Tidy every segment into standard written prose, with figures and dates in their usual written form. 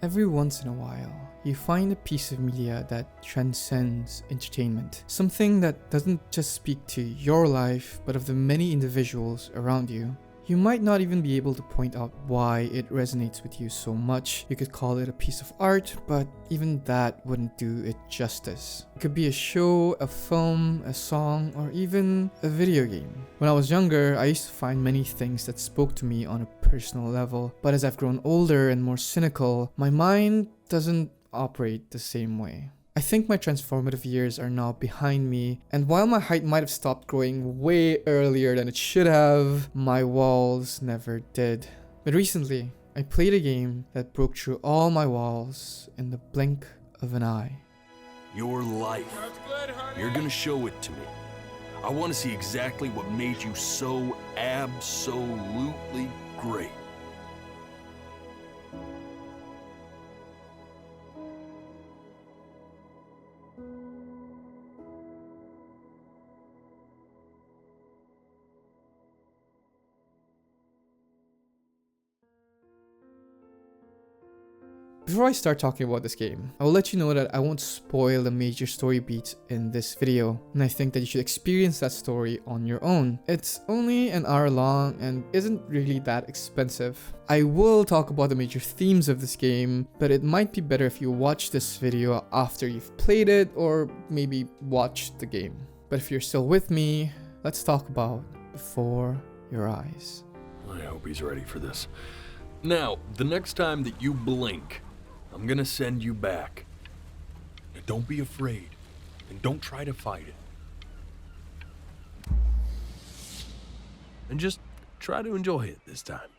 Every once in a while, you find a piece of media that transcends entertainment. Something that doesn't just speak to your life, but of the many individuals around you. You might not even be able to point out why it resonates with you so much. You could call it a piece of art, but even that wouldn't do it justice. It could be a show, a film, a song, or even a video game. When I was younger, I used to find many things that spoke to me on a personal level, but as I've grown older and more cynical, my mind doesn't operate the same way. I think my transformative years are now behind me, and while my height might have stopped growing way earlier than it should have, my walls never did. But recently, I played a game that broke through all my walls in the blink of an eye. Your life. You're gonna show it to me. I want to see exactly what made you so absolutely great. Before I start talking about this game, I will let you know that I won't spoil the major story beats in this video, and I think that you should experience that story on your own. It's only an hour long and isn't really that expensive. I will talk about the major themes of this game, but it might be better if you watch this video after you've played it or maybe watch the game. But if you're still with me, let's talk about Before Your Eyes. I hope he's ready for this. Now, the next time that you blink, I'm gonna send you back. Now don't be afraid, and don't try to fight it. And just try to enjoy it this time.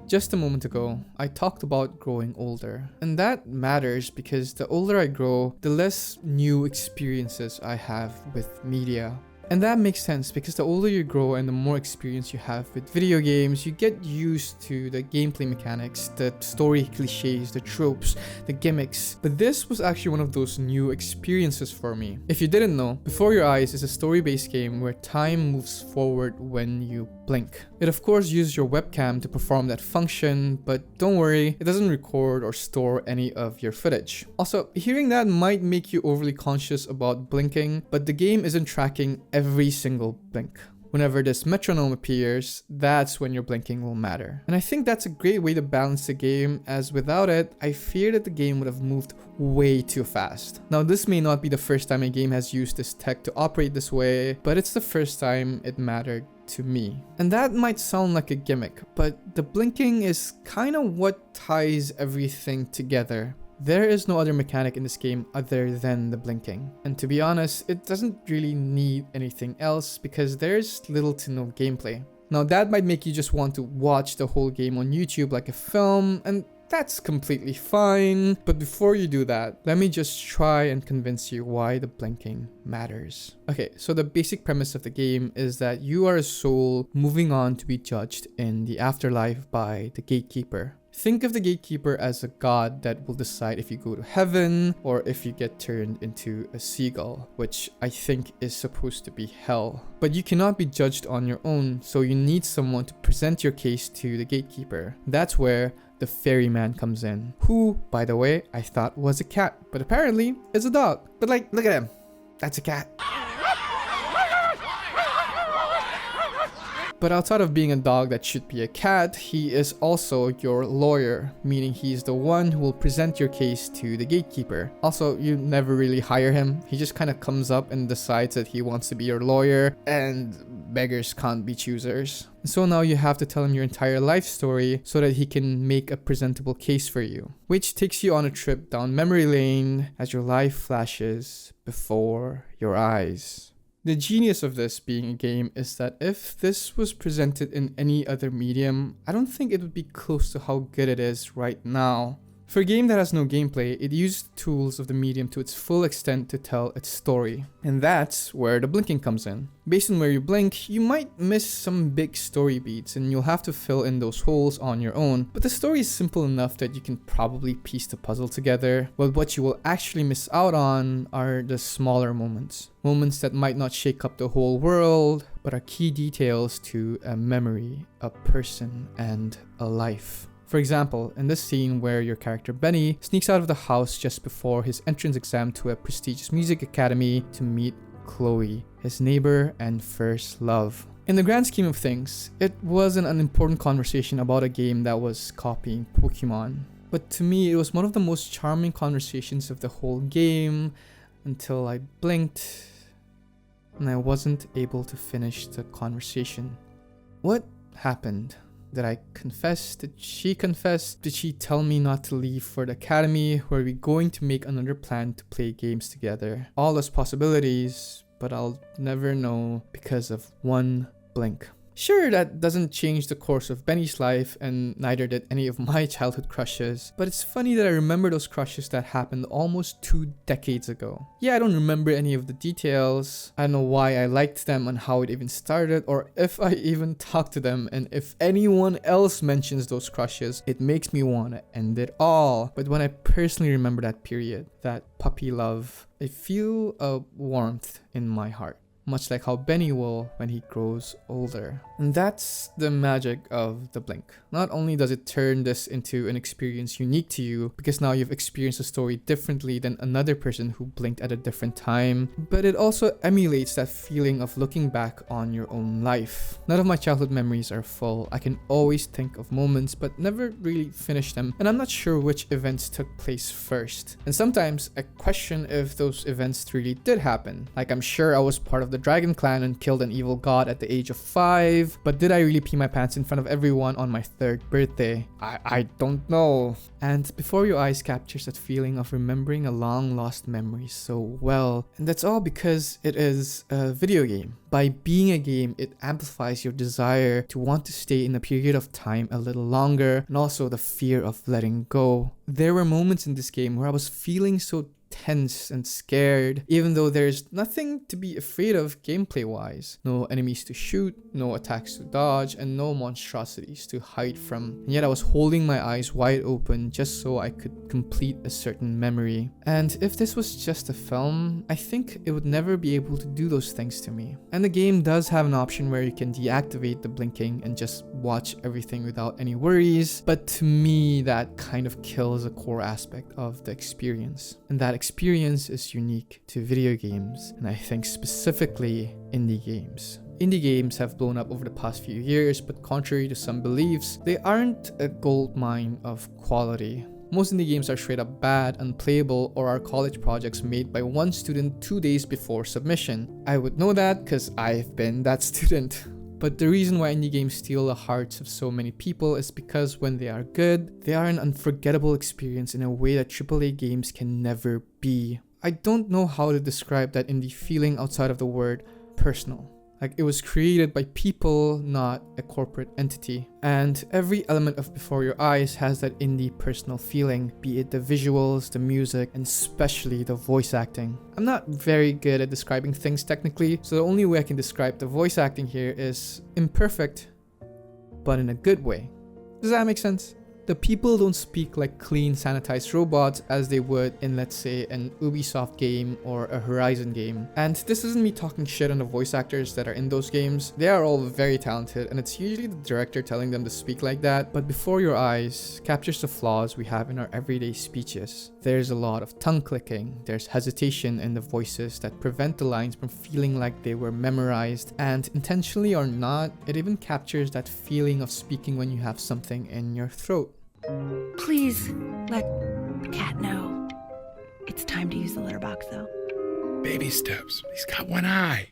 Just a moment ago, I talked about growing older. And that matters because the older I grow, the less new experiences I have with media. And that makes sense because the older you grow and the more experience you have with video games, you get used to the gameplay mechanics, the story cliches, the tropes, the gimmicks. But this was actually one of those new experiences for me. If you didn't know, Before Your Eyes is a story-based game where time moves forward when you blink. It of course uses your webcam to perform that function, but don't worry, it doesn't record or store any of your footage. Also, hearing that might make you overly conscious about blinking, but the game isn't tracking every single blink. Whenever this metronome appears, that's when your blinking will matter. And I think that's a great way to balance the game, as without it, I fear that the game would have moved way too fast. Now, this may not be the first time a game has used this tech to operate this way, but it's the first time it mattered to me. And that might sound like a gimmick, but the blinking is kind of what ties everything together. There is no other mechanic in this game other than the blinking. And to be honest, it doesn't really need anything else because there's little to no gameplay. Now that might make you just want to watch the whole game on YouTube like a film, and that's completely fine. But before you do that, let me just try and convince you why the blinking matters. Okay, so the basic premise of the game is that you are a soul moving on to be judged in the afterlife by the gatekeeper. Think of the gatekeeper as a god that will decide if you go to heaven or if you get turned into a seagull, which I think is supposed to be hell. But you cannot be judged on your own, so you need someone to present your case to the gatekeeper. That's where the ferryman comes in, who, by the way, I thought was a cat, but apparently is a dog. But like, look at him. That's a cat. But outside of being a dog that should be a cat, he is also your lawyer, meaning he's the one who will present your case to the gatekeeper. Also, you never really hire him. He just kind of comes up and decides that he wants to be your lawyer, and beggars can't be choosers. So now you have to tell him your entire life story so that he can make a presentable case for you, which takes you on a trip down memory lane as your life flashes before your eyes. The genius of this being a game is that if this was presented in any other medium, I don't think it would be close to how good it is right now. For a game that has no gameplay, it used tools of the medium to its full extent to tell its story. And that's where the blinking comes in. Based on where you blink, you might miss some big story beats and you'll have to fill in those holes on your own. But the story is simple enough that you can probably piece the puzzle together. But what you will actually miss out on are the smaller moments. Moments that might not shake up the whole world, but are key details to a memory, a person, and a life. For example, in this scene where your character Benny sneaks out of the house just before his entrance exam to a prestigious music academy to meet Chloe, his neighbor and first love. In the grand scheme of things, it was an unimportant conversation about a game that was copying Pokemon. But to me, it was one of the most charming conversations of the whole game until I blinked and I wasn't able to finish the conversation. What happened? Did I confess? Did she confess? Did she tell me not to leave for the academy? Were we going to make another plan to play games together? All those possibilities, but I'll never know because of one blink. Sure, that doesn't change the course of Benny's life, and neither did any of my childhood crushes, but it's funny that I remember those crushes that happened almost 2 decades ago. Yeah, I don't remember any of the details. I don't know why I liked them and how it even started, or if I even talked to them, and if anyone else mentions those crushes, it makes me want to end it all. But when I personally remember that period, that puppy love, I feel a warmth in my heart. Much like how Benny will when he grows older. And that's the magic of the blink. Not only does it turn this into an experience unique to you, because now you've experienced a story differently than another person who blinked at a different time, but it also emulates that feeling of looking back on your own life. None of my childhood memories are full. I can always think of moments, but never really finish them, and I'm not sure which events took place first. And sometimes I question if those events really did happen. Like, I'm sure I was part of the Dragon Clan and killed an evil god at the age of 5, but did I really pee my pants in front of everyone on my 3rd birthday? I don't know. And Before Your Eyes captures that feeling of remembering a long lost memory so well, and that's all because it is a video game. By being a game, it amplifies your desire to want to stay in a period of time a little longer, and also the fear of letting go. There were moments in this game where I was feeling so tense and scared, even though there's nothing to be afraid of gameplay wise. No enemies to shoot, no attacks to dodge, and no monstrosities to hide from. And yet I was holding my eyes wide open just so I could complete a certain memory. And if this was just a film, I think it would never be able to do those things to me. And the game does have an option where you can deactivate the blinking and just watch everything without any worries, but to me that kind of kills a core aspect of the experience. And that experience is unique to video games, and I think specifically indie games. Indie games have blown up over the past few years, but contrary to some beliefs, they aren't a gold mine of quality. Most indie games are straight up bad, unplayable, or are college projects made by one student 2 days before submission. I would know that because I've been that student. But the reason why indie games steal the hearts of so many people is because when they are good, they are an unforgettable experience in a way that AAA games can never be. I don't know how to describe that indie feeling outside of the word personal. Like, it was created by people, not a corporate entity. And every element of Before Your Eyes has that indie personal feeling, be it the visuals, the music, and especially the voice acting. I'm not very good at describing things technically, so the only way I can describe the voice acting here is imperfect, but in a good way. Does that make sense? The people don't speak like clean, sanitized robots as they would in, let's say, an Ubisoft game or a Horizon game. And this isn't me talking shit on the voice actors that are in those games. They are all very talented, and it's usually the director telling them to speak like that. But Before Your Eyes captures the flaws we have in our everyday speeches. There's a lot of tongue clicking, there's hesitation in the voices that prevent the lines from feeling like they were memorized, and intentionally or not, it even captures that feeling of speaking when you have something in your throat. Please let the cat know. It's time to use the litter box, though. Baby steps. He's got one eye.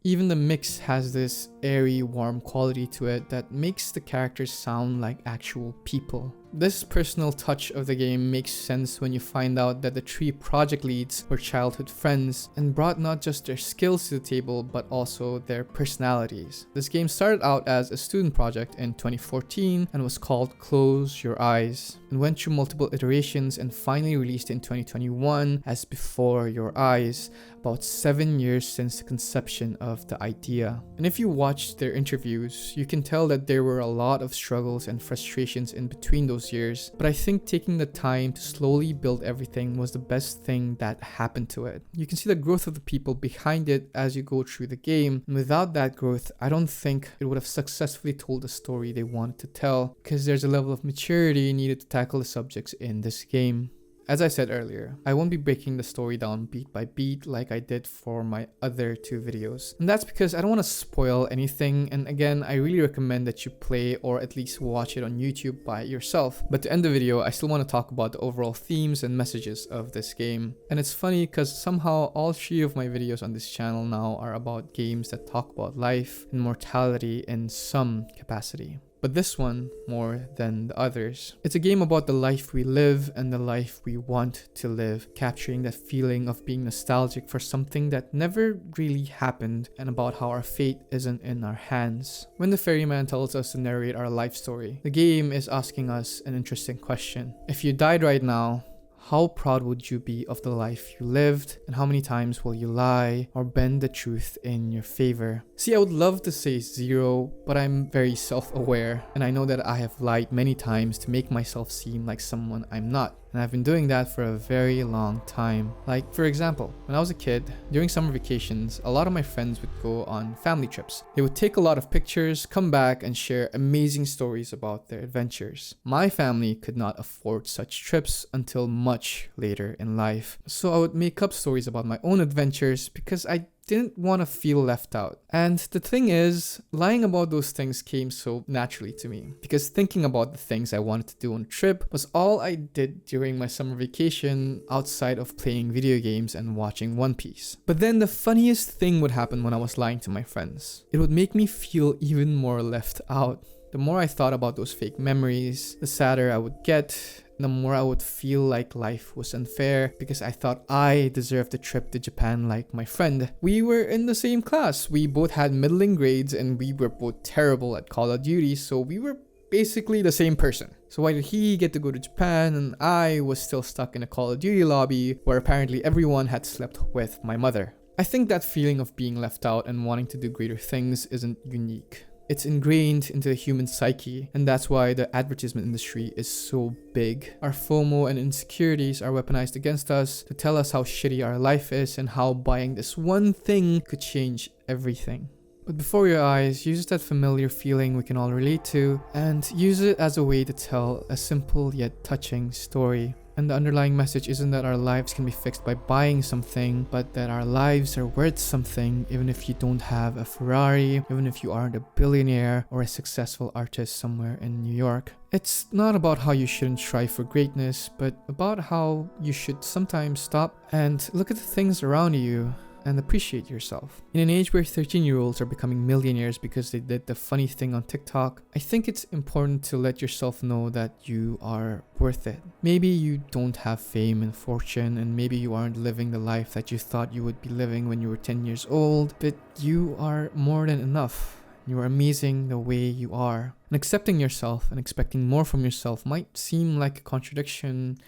Even the mix has this airy, warm quality to it that makes the characters sound like actual people. This personal touch of the game makes sense when you find out that the 3 project leads were childhood friends and brought not just their skills to the table but also their personalities. This game started out as a student project in 2014 and was called Close Your Eyes, and went through multiple iterations and finally released in 2021 as Before Your Eyes, about 7 years since the conception of the idea. And if you watched their interviews, you can tell that there were a lot of struggles and frustrations in between those years, but I think taking the time to slowly build everything was the best thing that happened to it. You can see the growth of the people behind it as you go through the game, and without that growth, I don't think it would have successfully told the story they wanted to tell, because there's a level of maturity needed to tackle the subjects in this game. As I said earlier, I won't be breaking the story down beat by beat like I did for my other 2 videos. And that's because I don't want to spoil anything, and again, I really recommend that you play or at least watch it on YouTube by yourself. But to end the video, I still want to talk about the overall themes and messages of this game. And it's funny because somehow all 3 of my videos on this channel now are about games that talk about life and mortality in some capacity. But this one more than the others. It's a game about the life we live and the life we want to live, capturing that feeling of being nostalgic for something that never really happened and about how our fate isn't in our hands. When the ferryman tells us to narrate our life story, the game is asking us an interesting question. If you died right now, how proud would you be of the life you lived, and how many times will you lie or bend the truth in your favor? See, I would love to say 0, but I'm very self-aware, and I know that I have lied many times to make myself seem like someone I'm not. And I've been doing that for a very long time. Like, for example, when I was a kid, during summer vacations, a lot of my friends would go on family trips. They would take a lot of pictures, come back, and share amazing stories about their adventures. My family could not afford such trips until much later in life. So I would make up stories about my own adventures because I didn't want to feel left out. And the thing is, lying about those things came so naturally to me because thinking about the things I wanted to do on a trip was all I did during my summer vacation outside of playing video games and watching One Piece. But then the funniest thing would happen when I was lying to my friends. It would make me feel even more left out. The more I thought about those fake memories, the sadder I would get. The more I would feel like life was unfair because I thought I deserved the trip to Japan like my friend. We were in the same class. We both had middling grades and we were both terrible at Call of Duty, so we were basically the same person. So why did he get to go to Japan and I was still stuck in a Call of Duty lobby where apparently everyone had slept with my mother? I think that feeling of being left out and wanting to do greater things isn't unique. It's ingrained into the human psyche, and that's why the advertisement industry is so big. Our FOMO and insecurities are weaponized against us to tell us how shitty our life is and how buying this one thing could change everything. But Before Your Eyes uses that familiar feeling we can all relate to and use it as a way to tell a simple yet touching story. And the underlying message isn't that our lives can be fixed by buying something, but that our lives are worth something even if you don't have a Ferrari, even if you aren't a billionaire or a successful artist somewhere in New York. It's not about how you shouldn't strive for greatness, but about how you should sometimes stop and look at the things around you and appreciate yourself. In an age where 13-year-olds are becoming millionaires because they did the funny thing on TikTok, I think it's important to let yourself know that you are worth it. Maybe you don't have fame and fortune, and maybe you aren't living the life that you thought you would be living when you were 10 years old, but you are more than enough. You are amazing the way you are. And accepting yourself and expecting more from yourself might seem like a contradiction,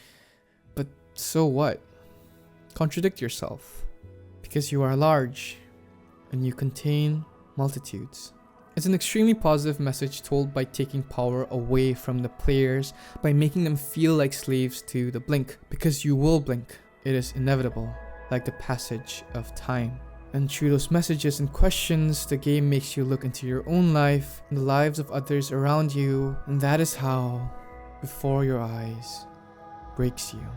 but so what? Contradict yourself. Because you are large and you contain multitudes. It's an extremely positive message told by taking power away from the players by making them feel like slaves to the blink, because you will blink. It is inevitable, like the passage of time. And through those messages and questions, the game makes you look into your own life and the lives of others around you, and that is how Before Your Eyes breaks you.